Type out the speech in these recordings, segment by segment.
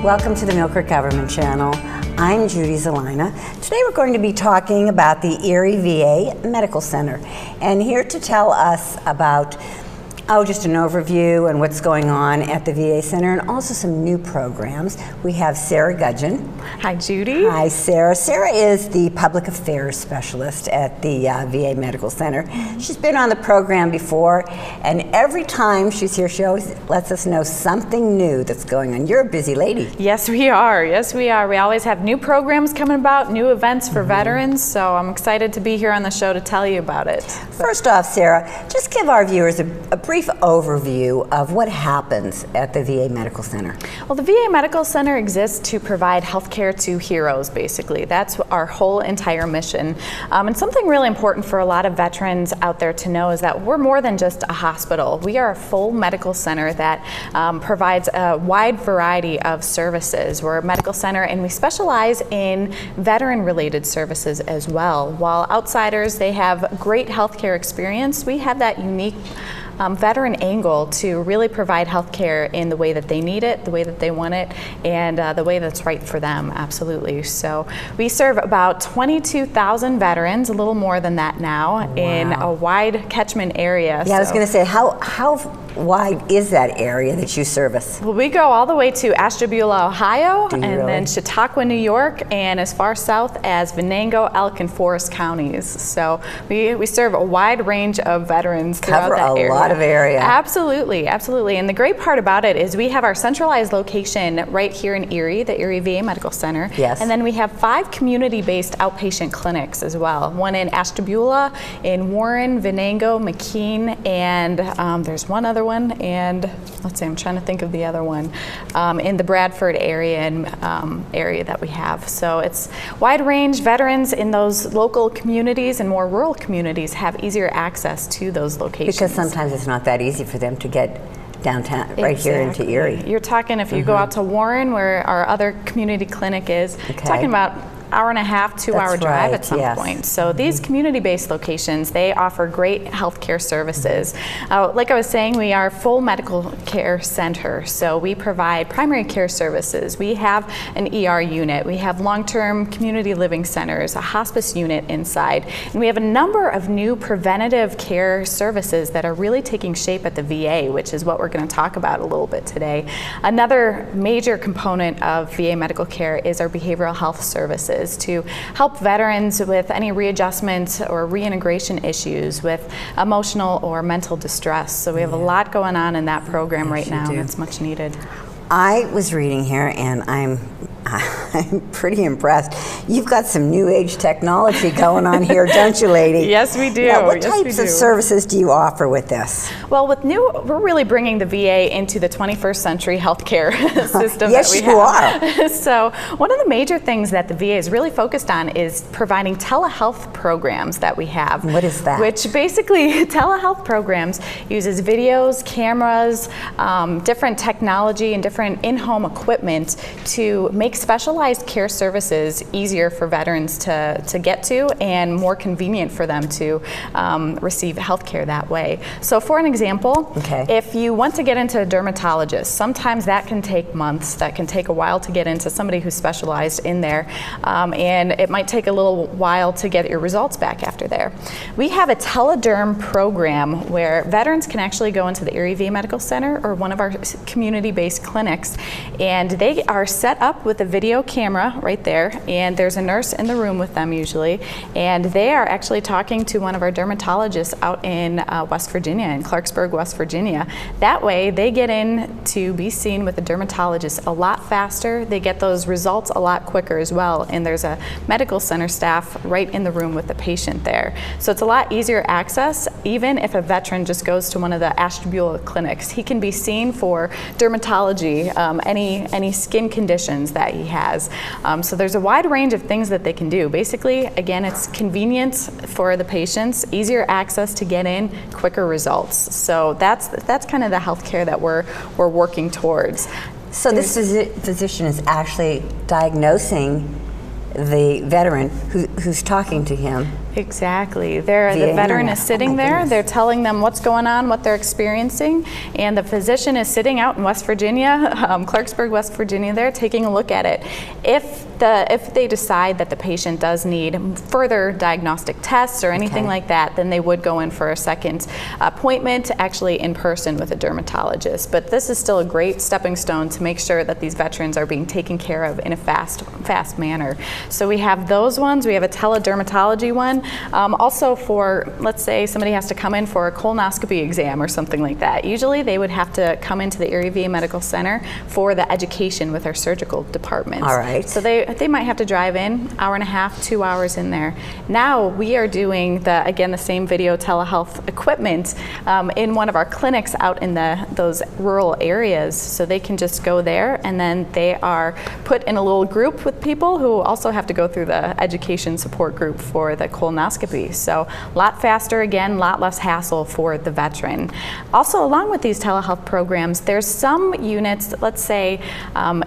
Welcome to the Millcreek Government Channel. I'm Judy Zelina. Today we're going to be talking about the Erie VA Medical Center. And here to tell us about just an overview and what's going on at the VA Center and also some new programs. We have Sarah Gudgeon. Hi, Judy. Hi, Sarah. Sarah is the Public Affairs Specialist at the VA Medical Center. She's been on the program before, and every time she's here, she always lets us know something new that's going on. You're a busy lady. Yes, we are. Yes, we are. We always have new programs coming about, new events for veterans, so I'm excited to be here on the show to tell you about it. First off, Sarah, just give our viewers a brief overview of what happens at the VA Medical Center. Well, the VA Medical Center exists to provide health care to heroes, basically. That's our whole entire mission. And something really important for a lot of veterans out there to know is that we're more than just a hospital. We are a full medical center that provides a wide variety of services. We're a medical center and we specialize in veteran-related services as well. While outsiders, they have great healthcare experience, we have that unique veteran angle to really provide health care in the way that they need it, the way that they want it, and the way that's right for them, absolutely. So we serve about 22,000 veterans, a little more than that now, in a wide catchment area. Yeah, I was going to say, how wide is that area that you service? Well, we go all the way to Ashtabula, Ohio, and then Chautauqua, New York, and as far south as Venango, Elk, and Forest counties. So we serve a wide range of veterans throughout that area. Cover a lot of area. Absolutely, absolutely. And the great part about it is we have our centralized location right here in Erie, the Erie VA Medical Center. Yes. And then we have 5 community-based outpatient clinics as well. One in Ashtabula, in Warren, Venango, McKean, and there's one other one, and let's see, I'm trying to think of the other one, in the Bradford area and area that we have. So it's wide range. Veterans in those local communities and more rural communities have easier access to those locations. Because sometimes it's not that easy for them to get downtown, right here into Erie. You're talking, if you go out to Warren, where our other community clinic is, talking about hour and a half, 2-hour drive at some point. So these community-based locations, they offer great healthcare services. Like I was saying, we are a full medical care center. So we provide primary care services. We have an ER unit. We have long-term community living centers, a hospice unit inside. And we have a number of new preventative care services that are really taking shape at the VA, which is what we're going to talk about a little bit today. Another major component of VA medical care is our behavioral health services, to help veterans with any readjustment or reintegration issues with emotional or mental distress. So we have a lot going on in that program right now, and it's much needed. I was reading here, and I'm pretty impressed. You've got some new age technology going on here, don't you, lady? Yes, we do. Now, what types of services do you offer with this? Well, we're really bringing the VA into the 21st century healthcare system yes, that we have. you are. So one of the major things that the VA is really focused on is providing telehealth programs that we have. What is that? Which basically, telehealth programs uses videos, cameras, different technology, and different in-home equipment to make specialized care services easier for veterans to get to and more convenient for them to receive health care that way. So for an example, if you want to get into a dermatologist, sometimes that can take months, that can take a while to get into somebody who's specialized in there, and it might take a little while to get your results back after there. We have a telederm program where veterans can actually go into the Erie VA Medical Center or one of our community-based clinics, and they are set up with a video camera right there, and there's a nurse in the room with them usually, and they are actually talking to one of our dermatologists out in West Virginia, in Clarksburg, West Virginia. That way they get in to be seen with a dermatologist a lot faster. They get those results a lot quicker as well, and there's a medical center staff right in the room with the patient there. So it's a lot easier access. Even if a veteran just goes to one of the Ashtabula clinics, he can be seen for dermatology, any skin conditions that he has. So there's a wide range of things that they can do. Basically, again, it's convenience for the patients, easier access to get in, quicker results. So that's kind of the healthcare that we're working towards. So this physician is actually diagnosing the veteran who's talking to him Exactly. The Via veteran internet. is sitting Oh my there. goodness. They're telling them what's going on, what they're experiencing, and the physician is sitting out in West Virginia, Clarksburg, West Virginia, there taking a look at it. If they decide that the patient does need further diagnostic tests or anything Okay. like that, then they would go in for a second appointment, actually in person with a dermatologist. But this is still a great stepping stone to make sure that these veterans are being taken care of in a fast manner. So we have those ones. We have a teledermatology one. Also for, let's say somebody has to come in for a colonoscopy exam or something like that. Usually they would have to come into the Erie VA Medical Center for the education with our surgical department. All right. So they might have to drive in, hour and a half, 2 hours in there. Now we are doing the same video telehealth equipment in one of our clinics out in those rural areas. So they can just go there, and then they are put in a little group with people who also have to go through the education support group for the colonoscopy. So a lot faster, again, a lot less hassle for the veteran. Also, along with these telehealth programs, there's some units, let's say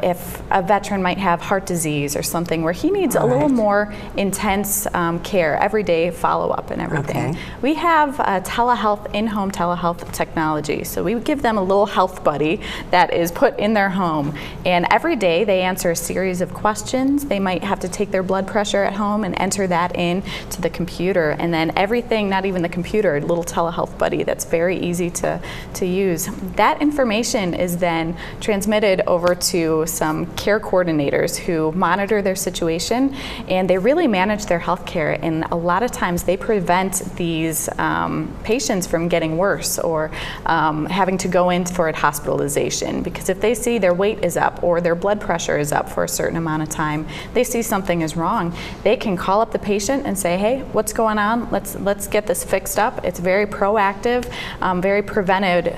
if a veteran might have heart disease or something where he needs a little more intense care, everyday follow-up and everything. Okay. We have telehealth, in-home telehealth technology. So we give them a little health buddy that is put in their home, and every day they answer a series of questions. They might have to take their blood pressure at home and enter that in to the computer, and then everything, not even the computer, a little telehealth buddy that's very easy to use. That information is then transmitted over to some care coordinators who monitor their situation, and they really manage their health care, and a lot of times they prevent these patients from getting worse or having to go in for a hospitalization, because if they see their weight is up or their blood pressure is up for a certain amount of time, they see something is wrong, they can call up the patient and say, hey, what's going on? Let's get this fixed up. It's very proactive, very preventive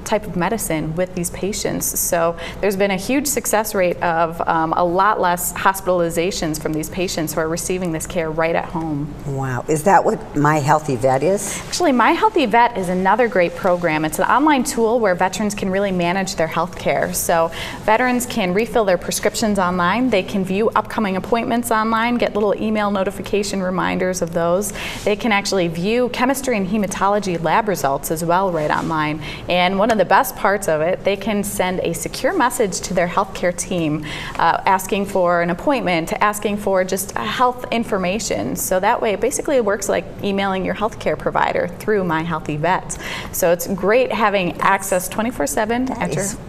type of medicine with these patients. So there's been a huge success rate of a lot less hospitalizations from these patients who are receiving this care right at home. Wow. Is that what My Healthy Vet is? Actually, My Healthy Vet is another great program. It's an online tool where veterans can really manage their health care. So veterans can refill their prescriptions online. They can view upcoming appointments online, get little email notification reminders of those. They can actually view chemistry and hematology lab results as well right online. And one of the best parts of it, they can send a secure message to their healthcare team asking for an appointment, asking for just health information. So that way, it basically works like emailing your healthcare provider through My Healthy Vet. So it's great having access 24/7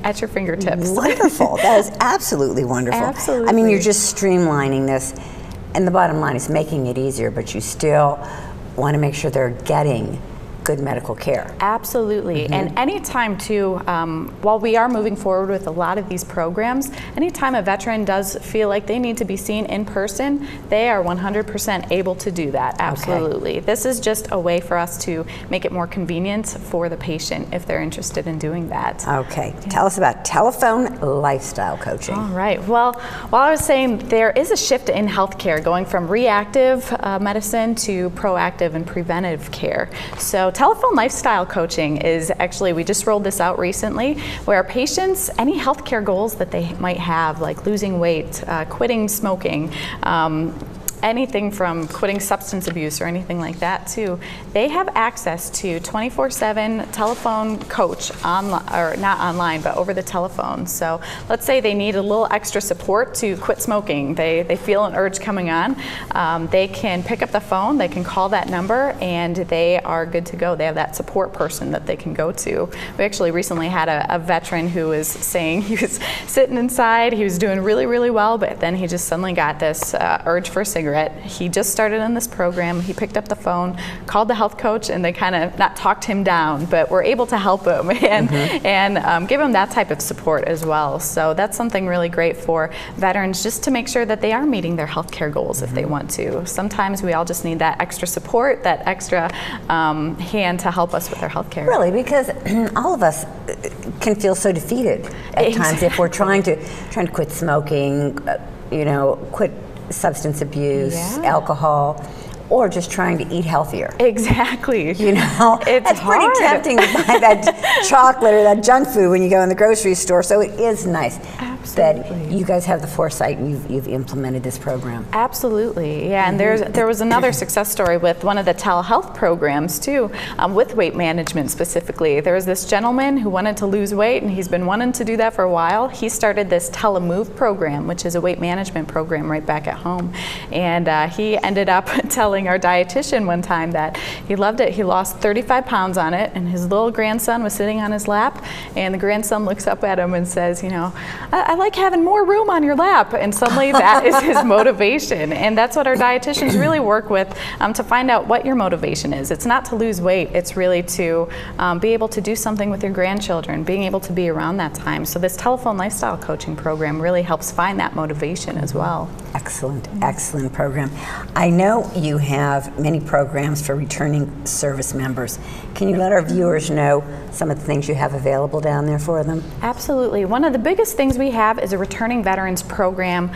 at your fingertips. Wonderful. That is absolutely wonderful. Absolutely. I mean, you're just streamlining this, and the bottom line is making it easier, but you still want to make sure they're getting good medical care. Absolutely. And anytime too, while we are moving forward with a lot of these programs, anytime a veteran does feel like they need to be seen in person, they are 100% able to do that. Absolutely. Okay. This is just a way for us to make it more convenient for the patient if they're interested in doing that. Okay. Yeah. Tell us about telephone lifestyle coaching. All right. Well, while I was saying there is a shift in healthcare going from reactive medicine to proactive and preventive care. So telephone lifestyle coaching is actually, we just rolled this out recently, where patients, any healthcare goals that they might have, like losing weight, quitting smoking, anything from quitting substance abuse or anything like that too, they have access to 24/7 telephone coach, or not online, but over the telephone. So let's say they need a little extra support to quit smoking. They feel an urge coming on. They can pick up the phone, they can call that number, and they are good to go. They have that support person that they can go to. We actually recently had a veteran who was saying he was sitting inside, he was doing really, really well, but then he just suddenly got this urge for a cigarette. He just started in this program. He picked up the phone, called the health coach, and they kind of not talked him down, but were able to help him and give him that type of support as well. So that's something really great for veterans, just to make sure that they are meeting their healthcare goals if they want to. Sometimes we all just need that extra support, that extra hand to help us with our healthcare. Really, because all of us can feel so defeated at times if we're trying to quit smoking, quit substance abuse, alcohol. or just trying to eat healthier. Exactly. You know, It's pretty hard. tempting to buy that chocolate or that junk food when you go in the grocery store. So it is nice that Absolutely. you guys have the foresight and you've implemented this program. Absolutely, yeah. And there was another success story with one of the telehealth programs too, with weight management specifically. There was this gentleman who wanted to lose weight, and he's been wanting to do that for a while. He started this telemove program, which is a weight management program right back at home. And he ended up telling our dietitian one time that he loved it. He lost 35 pounds on it, and his little grandson was sitting on his lap, and the grandson looks up at him and says, you know, I like having more room on your lap. And suddenly that is his motivation. And that's what our dietitians really work with, to find out what your motivation is. It's not to lose weight, it's really to be able to do something with your grandchildren, being able to be around that time. So this telephone lifestyle coaching program really helps find that motivation as well. Excellent, excellent program. I know you have many programs for returning service members. Can you let our viewers know some of the things you have available down there for them? Absolutely. One of the biggest things we have is a returning veterans program,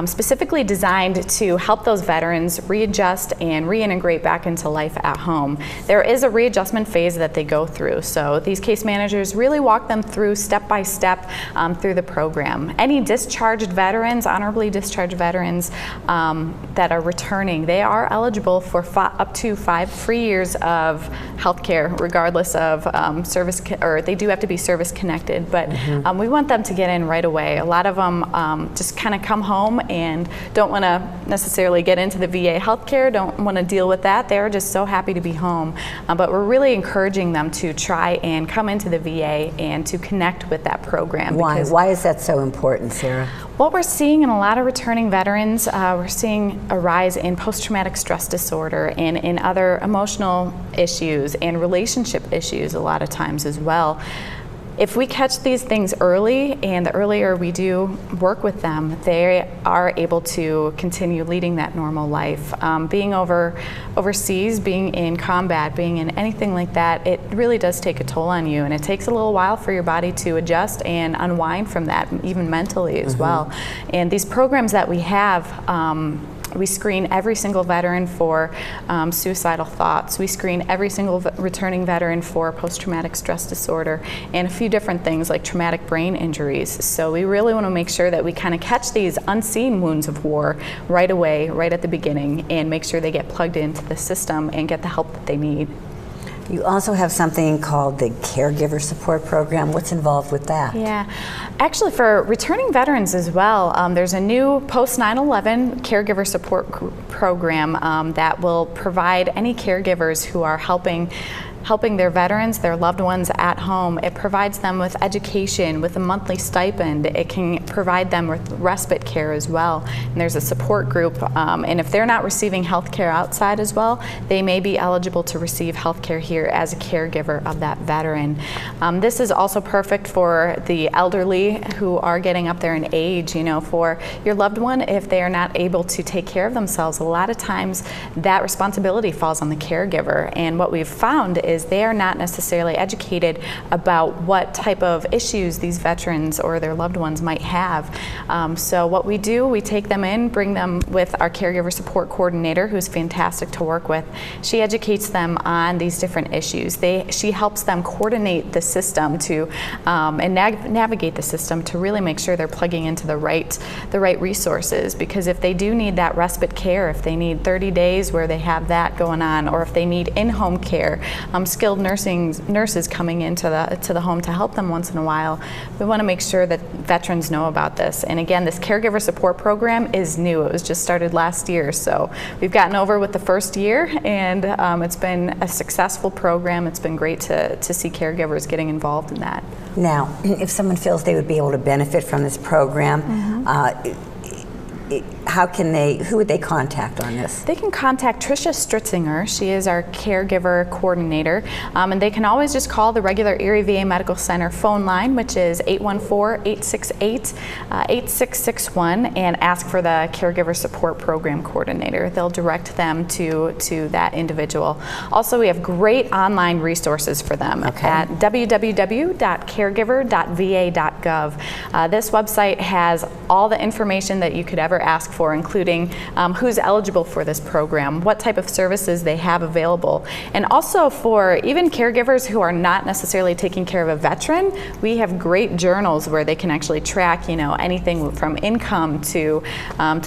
specifically designed to help those veterans readjust and reintegrate back into life at home. There is a readjustment phase that they go through, so these case managers really walk them through step by step through the program. Any discharged veterans, honorably discharged veterans that are returning, they are eligible for up to 5 free years of health care, regardless of service, or they do have to be service connected, but we want them to get in right away. A lot of them just kind of come home and don't want to necessarily get into the VA healthcare, don't want to deal with that. They're just so happy to be home. But we're really encouraging them to try and come into the VA and to connect with that program. Why? Why is that so important, Sarah? What we're seeing in a lot of returning veterans, we're seeing a rise in post-traumatic stress disorder and in other emotional issues and relationship issues a lot of times as well. If we catch these things early, and the earlier we do work with them, they are able to continue leading that normal life. Being overseas, being in combat, being in anything like that, it really does take a toll on you, and it takes a little while for your body to adjust and unwind from that, even mentally as well. And these programs that we have, we screen every single veteran for suicidal thoughts. We screen every single returning veteran for post-traumatic stress disorder and a few different things like traumatic brain injuries. So we really want to make sure that we kind of catch these unseen wounds of war right away, right at the beginning, and make sure they get plugged into the system and get the help that they need. You also have something called the Caregiver Support Program. What's involved with that? Yeah, actually for returning veterans as well, there's a new post 9/11 Caregiver Support Program that will provide any caregivers who are helping their veterans, their loved ones at home. It provides them with education, with a monthly stipend. It can provide them with respite care as well. And there's a support group, and if they're not receiving health care outside as well, they may be eligible to receive health care here as a caregiver of that veteran. This is also perfect for the elderly who are getting up there in age. You know, for your loved one, if they are not able to take care of themselves, a lot of times that responsibility falls on the caregiver. And what we've found is they are not necessarily educated about what type of issues these veterans or their loved ones might have. So what we do, we take them in, bring them with our caregiver support coordinator, who's fantastic to work with. She educates them on these different issues. She helps them coordinate the system to and navigate the system to really make sure they're plugging into the right resources. Because if they do need that respite care, if they need 30 days where they have that going on, or if they need in-home care, skilled nurses coming into the home to help them once in a while, we want to make sure that veterans know about this. And again, this caregiver support program is new. It was just started last year, so we've gotten over with the first year, and it's been a successful program. It's been great to see caregivers getting involved in that. Now, if someone feels they would be able to benefit from this program, who would they contact on this? They can contact Tricia Stritzinger. She is our caregiver coordinator, and they can always just call the regular Erie VA Medical Center phone line, which is 814-868-8661, and ask for the caregiver support program coordinator. They'll direct them to that individual. Also, we have great online resources for them at www.caregiver.va.gov. This website has all the information that you could ever ask for for, including who's eligible for this program, what type of services they have available, and also for even caregivers who are not necessarily taking care of a veteran. We have great journals where they can actually track, anything from income to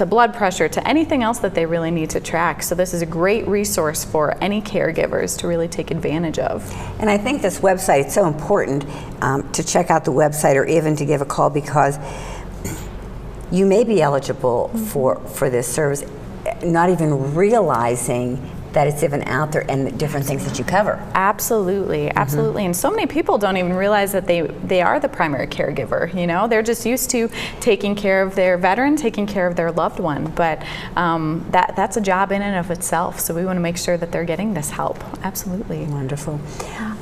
blood pressure to anything else that they really need to track. So this is a great resource for any caregivers to really take advantage of. And I think this website, it's so important to check out the website or even to give a call, because you may be eligible for this service, not even realizing that it's even out there and the different things that you cover. Absolutely, absolutely. And so many people don't even realize that they are the primary caregiver. They're just used to taking care of their veteran, taking care of their loved one. But that's a job in and of itself. So we want to make sure that they're getting this help. Absolutely. Wonderful.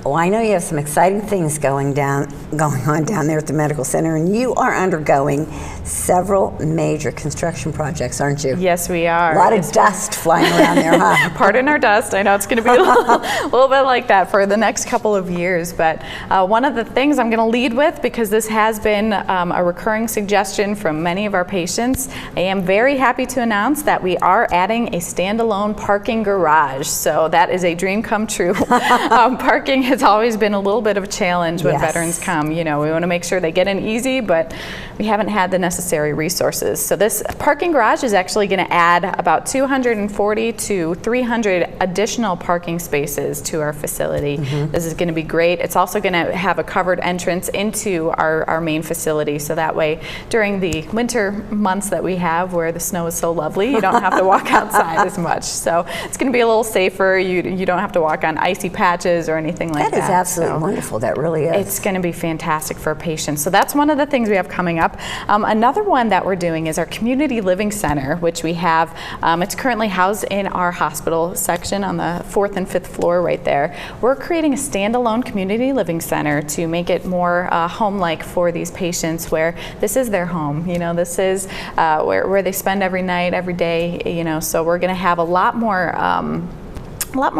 Well, I know you have some exciting things going on down there at the medical center, and you are undergoing several major construction projects, aren't you? Yes, we are. A lot of dust flying around there, huh? Pardon our dust. I know it's going to be a little bit like that for the next couple of years, but one of the things I'm going to lead with, because this has been a recurring suggestion from many of our patients, I am very happy to announce that we are adding a standalone parking garage. So that is a dream come true. Parking has always been a little bit of a challenge when veterans come. We want to make sure they get in easy, but we haven't had the necessary resources. So this parking garage is actually going to add about 240 to 300 additional parking spaces to our facility. This is going to be great. It's also going to have a covered entrance into our main facility, so that way during the winter months that we have where the snow is so lovely, you don't have to walk outside as much. So it's going to be a little safer. You don't have to walk on icy patches or anything like that. That is absolutely wonderful. That really is. It's going to be fantastic for patients. So that's one of the things we have coming up. Another one that we're doing is our community living center, which we have. It's currently housed in our hospital section on the 4th and 5th floor right there. We're creating a standalone community living center to make it more home-like for these patients, where this is their home. This is where they spend every night, every day. So we're going to have a lot more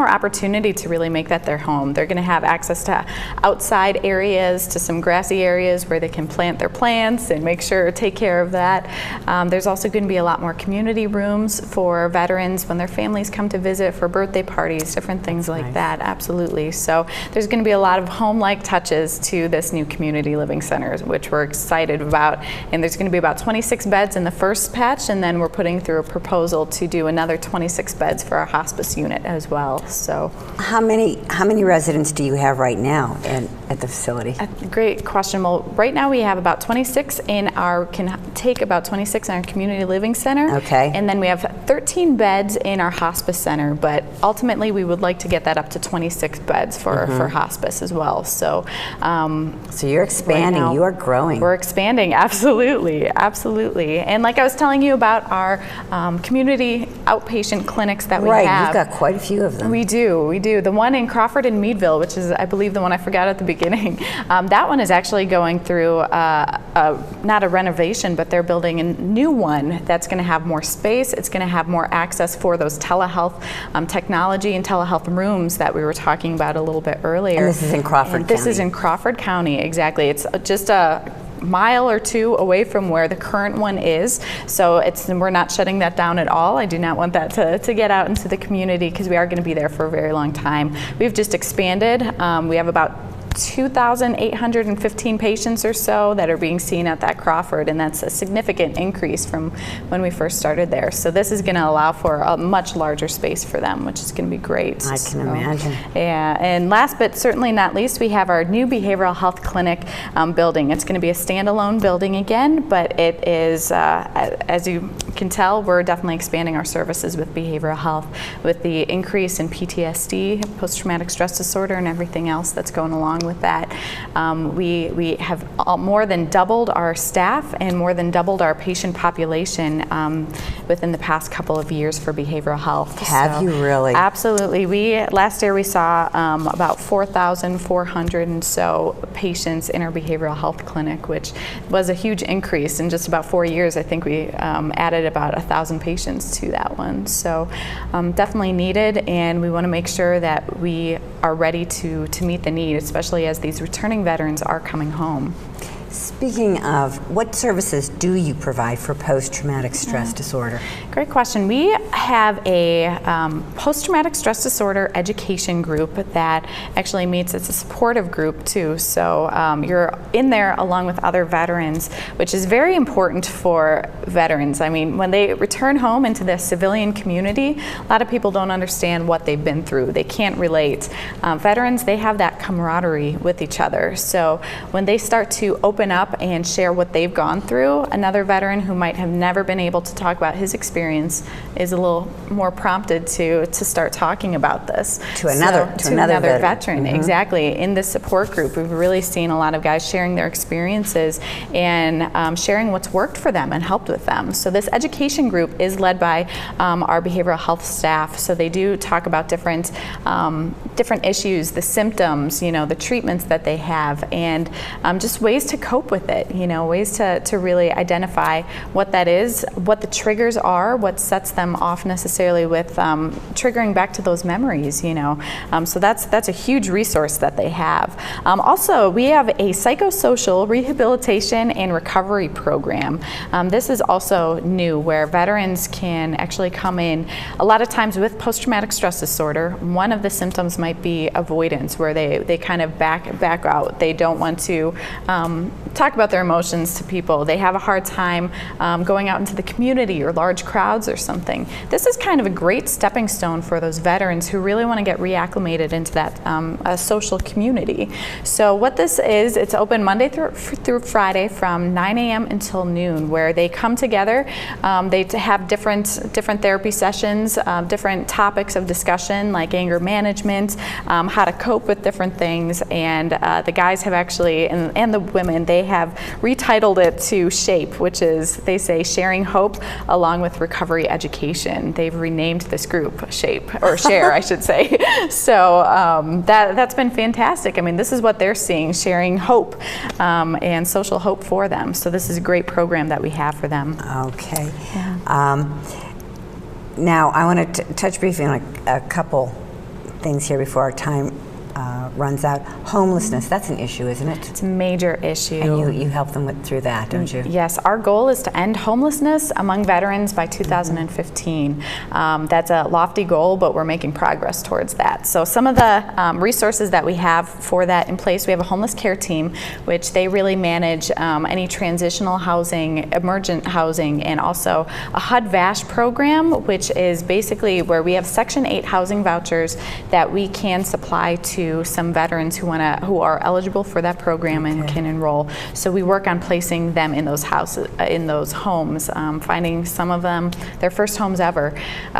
opportunity to really make that their home. They're going to have access to outside areas, to some grassy areas where they can plant their plants and make sure to take care of that. There's also going to be a lot more community rooms for veterans when their families come to visit, for birthday parties, different things like that. Absolutely. So there's going to be a lot of home-like touches to this new community living center, which we're excited about. And there's going to be about 26 beds in the first patch, and then we're putting through a proposal to do another 26 beds for our hospice unit as well. So how many residents do you have right now at the facility? Great question. Well, right now we have about 26 can take about 26 in our community living center. Okay. And then we have 13 beds in our hospice center, but ultimately we would like to get that up to 26 beds for hospice as well. So so you're expanding, right now, you are growing. We're expanding, absolutely, absolutely. And like I was telling you about our community outpatient clinics that we have. Right, you've got quite a few of them. We do. The one in Crawford and Meadville, which is, I believe, the one I forgot at the beginning, that one is actually going through not a renovation, but they're building a new one that's going to have more space. It's going to have more access for those telehealth technology and telehealth rooms that we were talking about a little bit earlier. And this is in Crawford County. This is in Crawford County, exactly. It's just a mile or two away from where the current one is, so we're not shutting that down at all. I do not want that to get out into the community, because we are going to be there for a very long time. We've just expanded. We have about 2,815 patients or so that are being seen at that Crawford, and that's a significant increase from when we first started there. So this is going to allow for a much larger space for them, which is going to be great. I can imagine. Yeah, and last but certainly not least, we have our new behavioral health clinic building. It's going to be a standalone building again, but it is, as you can tell, we're definitely expanding our services with behavioral health, with the increase in PTSD, post-traumatic stress disorder, and everything else that's going along with that. We have more than doubled our staff and more than doubled our patient population within the past couple of years for behavioral health. Have you really? Absolutely. Last year we saw about 4,400 and so patients in our behavioral health clinic, which was a huge increase. In just about 4 years, I think we added about 1,000 patients to that one. So definitely needed, and we want to make sure that we are ready to meet the need, especially as these returning veterans are coming home. Speaking of, what services do you provide for post-traumatic stress disorder? Great question. We have a post-traumatic stress disorder education group that actually meets as a supportive group too. So you're in there along with other veterans, which is very important for veterans. I mean, when they return home into the civilian community, a lot of people don't understand what they've been through. They can't relate. Veterans, they have that camaraderie with each other. So when they start to open up and share what they've gone through, another veteran who might have never been able to talk about his experience is a little more prompted to start talking about this. To another veteran. Exactly. In this support group, we've really seen a lot of guys sharing their experiences and sharing what's worked for them and helped with them. So this education group is led by our behavioral health staff. So they do talk about different issues, the symptoms, the treatments that they have, and just ways to cope with it, ways to really identify what that is, what the triggers are, what sets them off necessarily with triggering back to those memories, So that's a huge resource that they have. Also, we have a psychosocial rehabilitation and recovery program. This is also new, where veterans can actually come in. A lot of times with post-traumatic stress disorder, one of the symptoms might be avoidance, where they kind of back out. They don't want to talk about their emotions to people. They have a hard time going out into the community or large crowds or something. This is kind of a great stepping stone for those veterans who really want to get reacclimated into that social community. So what this is, it's open Monday through Friday from 9 a.m. until noon, where they come together. They have different therapy sessions, different topics of discussion like anger management, how to cope with different things, and the guys have actually, and the women, they have retitled it to SHAPE, which is, they say, sharing hope along with recovery education. They've renamed this group SHAPE, or SHARE, I should say. So that's been fantastic. I mean, this is what they're seeing, sharing hope and social hope for them. So this is a great program that we have for them. Okay. Yeah. Now, I want to touch briefly on a couple things here before our time runs out. Homelessness, that's an issue, isn't it? It's a major issue. And you help them through that, don't you? Yes, our goal is to end homelessness among veterans by 2015. That's a lofty goal, but we're making progress towards that. So some of the resources that we have for that in place, we have a homeless care team, which they really manage any transitional housing, emergent housing, and also a HUD-VASH program, which is basically where we have Section 8 housing vouchers that we can supply to some veterans who are eligible for that program and can enroll. So we work on placing them in those houses, in those homes, finding some of them their first homes ever.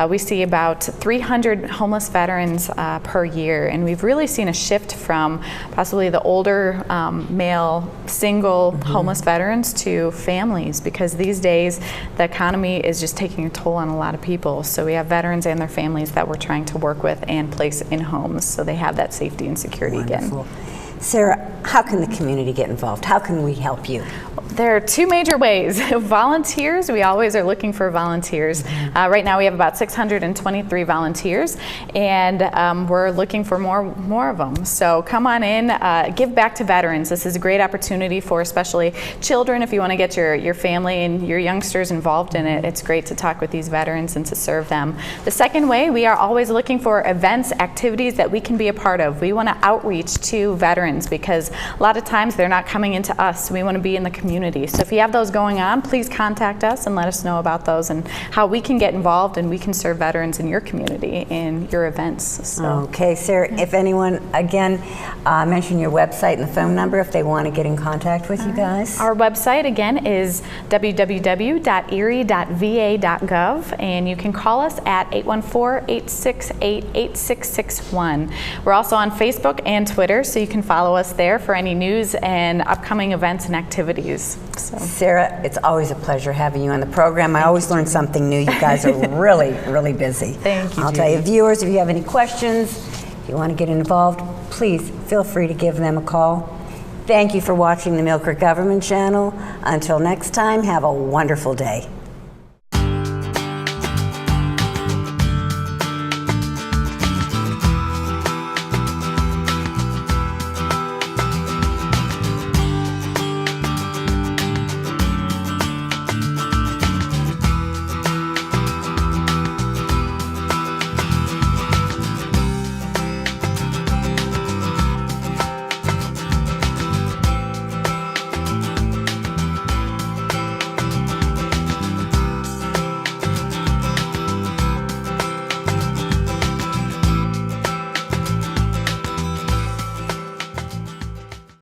We see about 300 homeless veterans per year, and we've really seen a shift from possibly the older male single homeless veterans to families, because these days the economy is just taking a toll on a lot of people. So we have veterans and their families that we're trying to work with and place in homes so they have that safety and security Wonderful. again. Sarah, how can the community get involved? How can we help you? There are two major ways. Volunteers, we always are looking for volunteers. Right now we have about 623 volunteers, and we're looking for more of them. So come on in, give back to veterans. This is a great opportunity for especially children. If you want to get your family and your youngsters involved in it, it's great to talk with these veterans and to serve them. The second way, we are always looking for events, activities that we can be a part of. We want to outreach to veterans because a lot of times they're not coming into us. We want to be in the community. So if you have those going on, please contact us and let us know about those and how we can get involved and we can serve veterans in your community in your events. So. Okay, Sarah, if anyone, again, mention your website and the phone number if they want to get in contact with you guys. Our website, again, is www.erie.va.gov, and you can call us at 814-868-8661. We're also on Facebook and Twitter, so you can follow us there for any news and upcoming events and activities. So. Sarah, it's always a pleasure having you on the program. I always learn something new. You guys are really, really busy. Thank you, I'll tell you, viewers, if you have any questions, if you want to get involved, please feel free to give them a call. Thank you for watching the Millcreek Government Channel. Until next time, have a wonderful day.